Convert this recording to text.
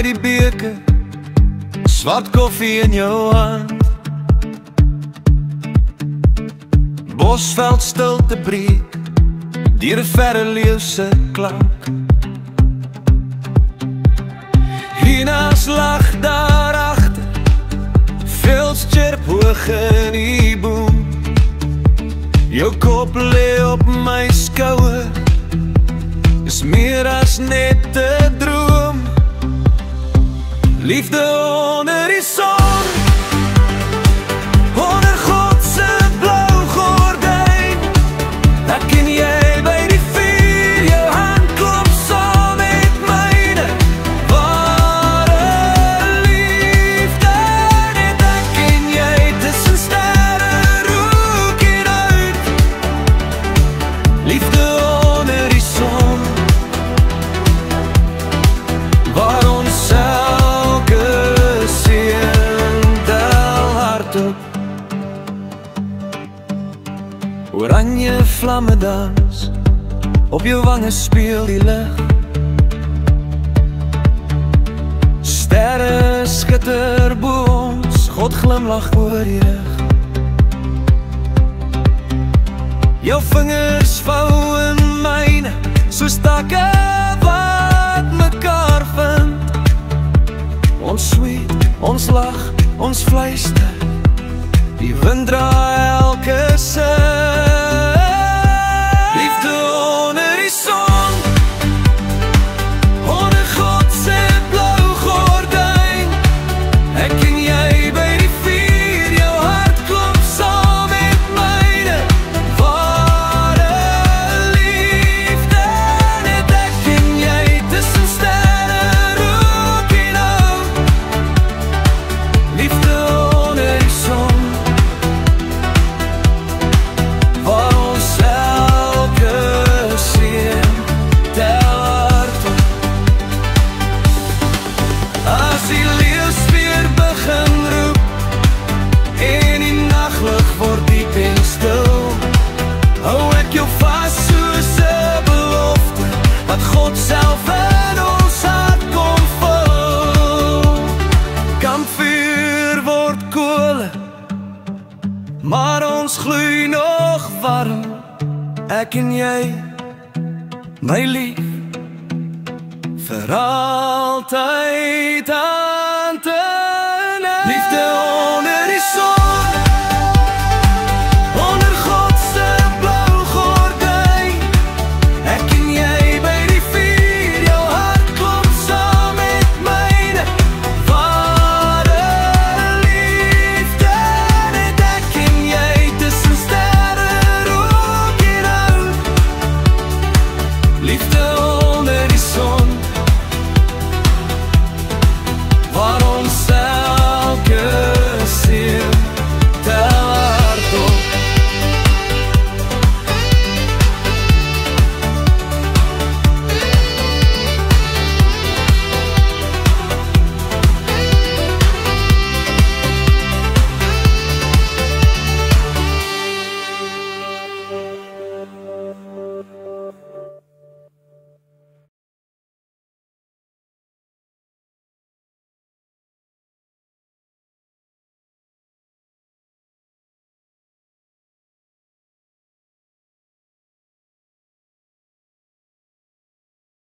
met die beker, swart koffie in jou hand. Bosveld stilte breek deur 'n verre leeu se klank. Hiena's lag daar agter, vels chirp hoog in die boom. Jou kop lê op my skouer, is meer as net 'n droom. Liefde onder die son, onder God se blou gordyn. Ek en jy by die vuur, jou hand klop saam met myne. Ware liefde, net ek en jy tussen sterre roek het uit. Liefde onder die son, waar ons elke seën tel hardop. Oranje vlamme dans, op jou wange speel die lig. Sterre skitter bo ons, God glimlag oor die rug. Jou vingers vou in myne, soos takke wat mekaar vind. Ons sweet, ons lag, ons fluister, die wind draai elke sin. Liefde onder die son, onder God se blou gordyn. Ek en jy by die vuur, jou hart klop saam met myne. Ware liefde, net ek en jy tussen sterre roek en hou. Liefde onder die son, waar ons elke seën tel hardop. As die leeu's weer begin roep en die naglig word diep en stil, hou ek jou vas soos 'n belofte wat God self in ons hart kom vul. Kampvuur word kole, maar ons gloei nog warm. Ek en jy, my lief, vir altyd.